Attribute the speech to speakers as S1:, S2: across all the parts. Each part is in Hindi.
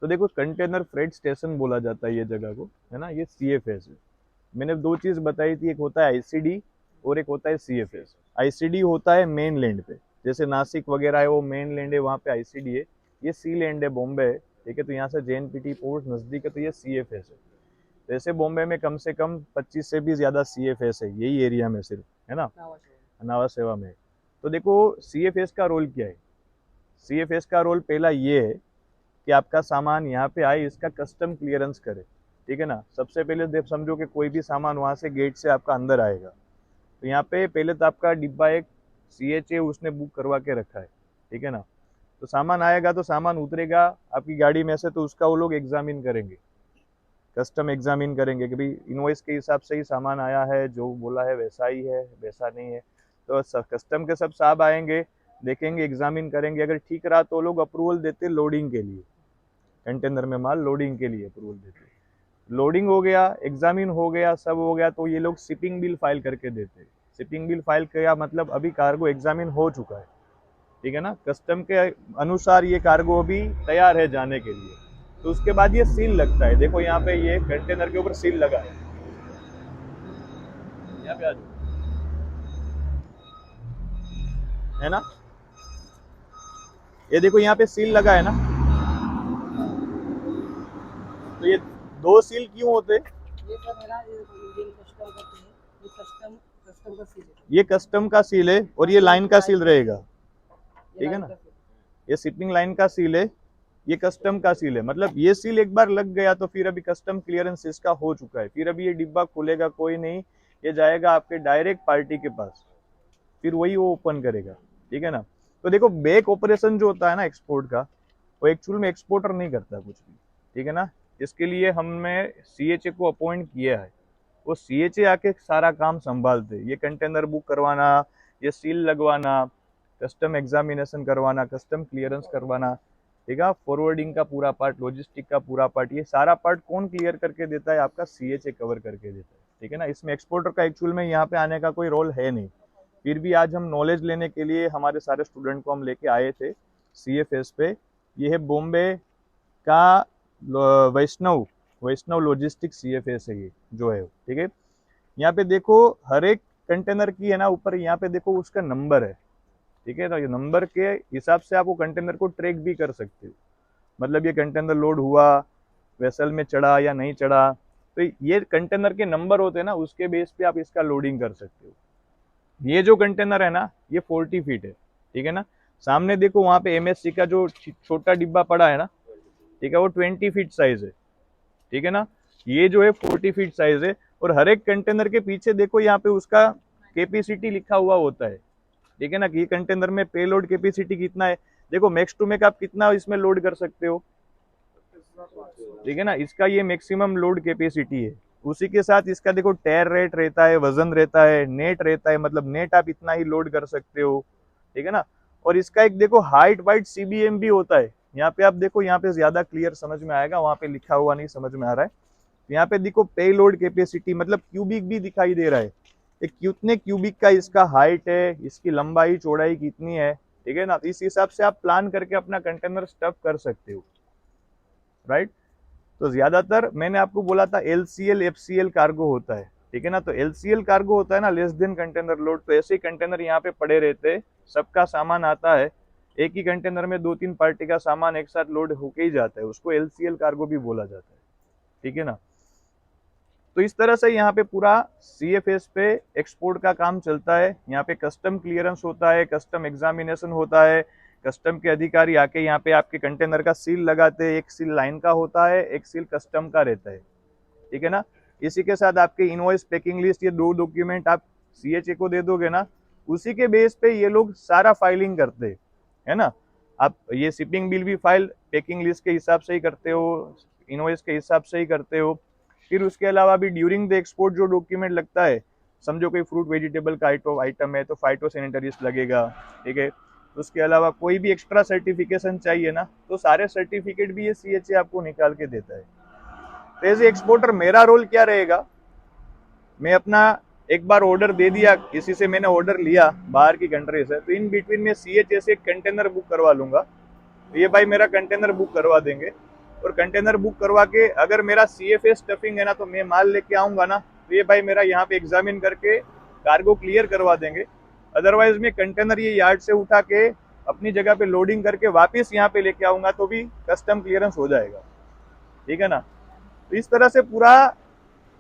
S1: तो देखो कंटेनर फ्रेट स्टेशन बोला जाता है ये जगह को, है ना। ये CFS है। मैंने दो चीज बताई थी, एक होता है ICD और एक होता है CFS। ICD होता है मेन लैंड पे, जैसे नासिक वगैरह है वो मेन लैंड है, वहाँ पे ICD है। ये सी लैंड है, बॉम्बे है, ठीक है। तो यहाँ से JNPT पोर्ट नजदीक है, तो ये CFS है। वैसे बॉम्बे में कम से कम 25 से भी ज्यादा CFS है, यही एरिया में सिर्फ, है ना, नावा सेवा में। तो देखो CFS का रोल क्या है। CFS का रोल पहला ये है कि आपका सामान यहाँ पे आए, इसका कस्टम क्लियरेंस करे, ठीक है ना। सबसे पहले देख समझो कि कोई भी सामान वहां से गेट से आपका अंदर आएगा, तो यहाँ पे पहले तो आपका डिब्बा एक CHA उसने बुक करवा के रखा है, ठीक है ना। तो सामान आएगा, तो सामान उतरेगा आपकी गाड़ी में से, तो उसका वो लोग एग्जामिन करेंगे, कस्टम एग्जामिन करेंगे कि भाई इनवॉइस के हिसाब से ही सामान आया है, जो बोला है वैसा ही है, वैसा नहीं है। तो कस्टम के सब साहब आएंगे, देखेंगे, एग्जामिन करेंगे, अगर ठीक रहा तो लोग अप्रूवल देते लोडिंग के लिए, कंटेनर में माल लोडिंग के लिए अप्रूवल देते। लोडिंग हो गया, एग्जामिन हो गया, सब हो गया, तो ये लोग शिपिंग बिल फाइल करके देते हैं। शिपिंग बिल फाइल किया मतलब अभी कार्गो एग्जामिन हो चुका है, ठीक है ना, कस्टम के अनुसार ये कार्गो अभी तैयार है जाने के लिए। तो उसके बाद ये सील लगता है, देखो यहाँ पे ये कंटेनर के ऊपर सील लगा है, यहाँ पे आ जाओ, है ना। ये देखो यहाँ पे सील लगा है ना। तो ये दो सील क्यों होते?
S2: ये सर मेरा इंडियन कस्टम करते हैं, ये कस्टम कस्टम का सील है।
S1: ये कस्टम का सील है और ये लाइन का सील रहेगा, ठीक है ना।
S2: ये
S1: ये शिपिंग लाइन का सील है, ये कस्टम का सील है। मतलब ये सील एक बार लग गया तो फिर अभी कस्टम क्लियरेंस इसका हो चुका है, फिर अभी ये डिब्बा खुलेगा कोई नहीं, ये जाएगा आपके डायरेक्ट पार्टी के पास, फिर वही वो ओपन करेगा, ठीक है ना। तो देखो बैक ऑपरेशन जो होता है ना एक्सपोर्ट का, वो एक्चुअल में एक्सपोर्टर नहीं करता कुछ भी, ठीक है ना। इसके लिए हमने CHA को अपॉइंट किया है, वो CHA आके सारा काम संभालते। ये कंटेनर बुक करवाना, ये सील लगवाना, कस्टम एग्जामिनेशन करवाना, कस्टम क्लियरेंस करवाना, ठीक है। फॉरवर्डिंग का पूरा पार्ट, लॉजिस्टिक का पूरा पार्ट, ये सारा पार्ट कौन क्लियर करके देता है? आपका CHA कवर करके देता है, ठीक है ना। इसमें एक्सपोर्टर का एक्चुअल में यहाँ पे आने का कोई रोल है नहीं। फिर भी आज हम नॉलेज लेने के लिए हमारे सारे स्टूडेंट को हम लेके आए थे CFS पे। ये है बॉम्बे का वैष्णव वैष्णव लॉजिस्टिक CFS है ये जो है, ठीक है। यहाँ पे देखो हर एक कंटेनर की है ना ऊपर, यहाँ पे देखो उसका नंबर है, ठीक है। तो ये नंबर के हिसाब से आप वो कंटेनर को ट्रैक भी कर सकते हो। मतलब ये कंटेनर लोड हुआ, वेसल में चढ़ा या नहीं चढ़ा, तो ये कंटेनर के नंबर होते हैं ना, उसके बेस पे आप इसका लोडिंग कर सकते हो। ये जो कंटेनर है ना, ये 40 फीट है, ठीक है ना। सामने देखो वहां पे MSC का जो छोटा डिब्बा पड़ा है ना, ठीक है, वो 20 फीट साइज है, ठीक है ना। ये जो है 40 फीट साइज है। और हर एक कंटेनर के पीछे देखो यहाँ पे उसका कैपेसिटी लिखा हुआ होता है, ठीक है ना, कि ये कंटेनर में पेलोड कैपेसिटी कितना है। देखो मैक्स टू मैक्स आप कितना इसमें लोड कर सकते हो, ठीक है ना। इसका ये मैक्सिमम लोड कैपेसिटी है। उसी के साथ इसका देखो टेयर रेट रहता है, वजन रहता है, नेट रहता है, मतलब नेट आप इतना ही लोड कर सकते हो, ठीक है ना। और इसका एक देखो हाइट वाइट CBM भी होता है। यहाँ पे आप देखो, यहाँ पे ज्यादा क्लियर समझ में आएगा, वहां पे लिखा हुआ नहीं समझ में आ रहा है। यहाँ पे देखो पे लोड कैपेसिटी मतलब क्यूबिक भी दिखाई दे रहा है, कितने क्यूबिक का इसका हाइट है, इसकी लंबाई चौड़ाई कितनी है, ठीक है ना। इस हिसाब से आप प्लान करके अपना कंटेनर स्टफ कर सकते हो, राइट। तो ज्यादातर मैंने आपको बोला था LCL FCL कार्गो होता है, ठीक है ना। तो LCL कार्गो होता है ना, लेस देन कंटेनर लोड। तो ऐसे ही कंटेनर यहाँ पे पड़े रहते हैं, सबका सामान आता है, एक ही कंटेनर में 2-3 पार्टी का सामान एक साथ लोड होके ही जाता है, उसको LCL कार्गो भी बोला जाता है, ठीक है ना। तो इस तरह से यहाँ पे पूरा CFS पे एक्सपोर्ट का काम चलता है। यहाँ पे कस्टम क्लियरेंस होता है, कस्टम एग्जामिनेशन होता है, कस्टम के अधिकारी आके यहाँ पे आपके कंटेनर का सील लगाते हैं। एक सील लाइन का होता है, एक सील कस्टम का रहता है, ठीक है ना। इसी के साथ आपके इनवॉइस, पैकिंग लिस्ट, ये दो डॉक्यूमेंट आप CHA को दे दोगे ना, उसी के बेस पे ये लोग सारा फाइलिंग करते हैं, है ना। आप ये शिपिंग बिल भी फाइल पैकिंग लिस्ट के हिसाब से ही करते हो, इनवॉइस के हिसाब से ही करते हो। फिर उसके अलावा भी ड्यूरिंग द एक्सपोर्ट जो डॉक्यूमेंट लगता है, समझो कोई फ्रूट वेजिटेबल का आइटम है तो फाइटोसैनिटरीज लगेगा, ठीक है। उसके अलावा कोई भी एक्स्ट्रा सर्टिफिकेशन चाहिए ना, तो सारे सर्टिफिकेट भी ये CHA आपको निकाल के देता है। तो एज ए एक्सपोर्टर मेरा रोल क्या रहेगा, मैं अपना एक बार ऑर्डर दे दिया, किसी से मैंने ऑर्डर लिया बाहर की कंट्री से, तो इन बिटवीन में CHA से एक कंटेनर बुक करवा लूंगा, तो ये भाई मेरा कंटेनर बुक करवा देंगे, और कंटेनर बुक करवा के अगर मेरा CFA स्टफिंग है ना तो मैं माल लेके आऊंगा ना तो ये भाई मेरा यहाँ पे एग्जामिन करके कार्गो क्लियर करवा देंगे। अदरवाइज मैं कंटेनर ये यार्ड से उठा के अपनी जगह पे लोडिंग करके वापस यहाँ पे लेके आऊंगा तो भी कस्टम क्लियरेंस हो जाएगा, ठीक है ना। तो इस तरह से पूरा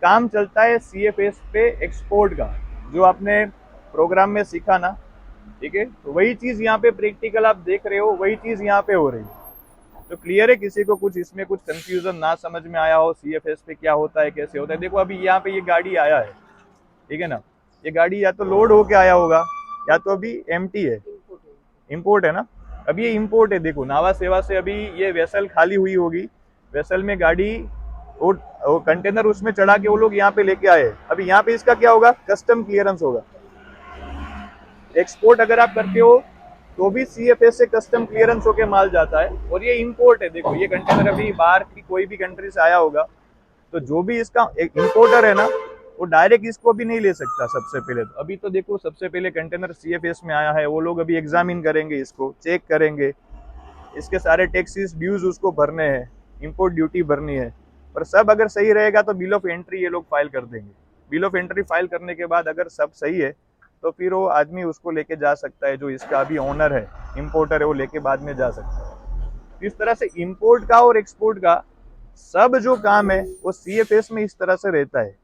S1: काम चलता है CFS पे एक्सपोर्ट का, जो आपने प्रोग्राम में सीखा ना, ठीक है। तो वही चीज यहाँ पे प्रैक्टिकल आप देख रहे हो, वही चीज यहाँ पे हो रही है। तो क्लियर है, किसी को कुछ इसमें कुछ कंफ्यूजन ना समझ में आया हो CFS पे क्या होता है कैसे होता है। देखो अभी यहाँ पे ये गाड़ी आया है, ठीक है ना, ये गाड़ी या तो लोड होके आया होगा या तो अभी एम्प्टी है, इंपोर्ट है ना। अभी ये इंपोर्ट है, देखो नावा सेवा से अभी ये वेसल खाली हुई होगी, वेसल में गाड़ी वो कंटेनर उसमें चढ़ा के वो लोग यहाँ पे लेके आए। अभी यहाँ पे इसका क्या होगा, कस्टम क्लियरेंस होगा। एक्सपोर्ट अगर आप करते हो तो भी CFS से कस्टम क्लियरेंस होके माल जाता है। और ये इंपोर्ट है, देखो ये कंटेनर अभी बाहर की कोई भी कंट्री से आया होगा, तो जो भी इसका एक इंपोर्टर है ना वो डायरेक्ट इसको भी नहीं ले सकता सबसे पहले। तो अभी तो देखो सबसे पहले कंटेनर CFS में आया है, वो लोग अभी एग्जामिन करेंगे, इसको चेक करेंगे, इसके सारे टैक्सेस ड्यूज उसको भरने हैं, इंपोर्ट ड्यूटी भरनी है। पर सब अगर सही रहेगा तो बिल ऑफ एंट्री ये लोग फाइल कर देंगे। बिल ऑफ एंट्री फाइल करने के बाद अगर सब सही है तो फिर वो आदमी उसको लेके जा सकता है, जो इसका अभी ओनर है, इंपोर्टर है, वो लेके बाद में जा सकता है। इस तरह से इंपोर्ट का और एक्सपोर्ट का सब जो काम है वो CFS में इस तरह से रहता है।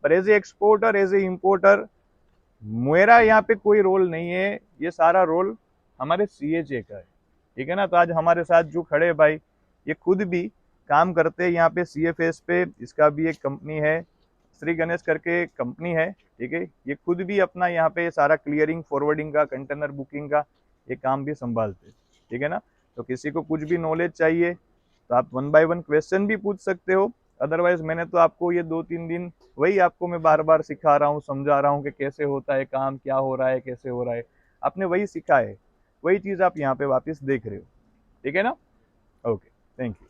S1: पर as a exporter, as a importer मेरा यहाँ पे कोई रोल नहीं है, ये सारा रोल हमारे CHA का है, ठीक है ना। तो आज हमारे साथ जो खड़े भाई ये खुद भी काम करते हैं यहाँ पे CFS पे। इसका भी एक कंपनी है, श्री गणेश करके कंपनी है, ठीक है। ये खुद भी अपना यहाँ पे सारा क्लियरिंग, फॉरवर्डिंग का, कंटेनर बुकिंग का ये काम भी संभालते, ठीक है ना। तो किसी को कुछ भी नॉलेज चाहिए तो आप 1 by 1 क्वेश्चन भी पूछ सकते हो। अदरवाइज मैंने तो आपको ये 2-3 दिन वही आपको मैं बार बार सिखा रहा हूँ, समझा रहा हूँ कि कैसे होता है काम, क्या हो रहा है, कैसे हो रहा है। आपने वही सीखा है, वही चीज आप यहाँ पे वापस देख रहे हो, ठीक है ना। Okay, thank you.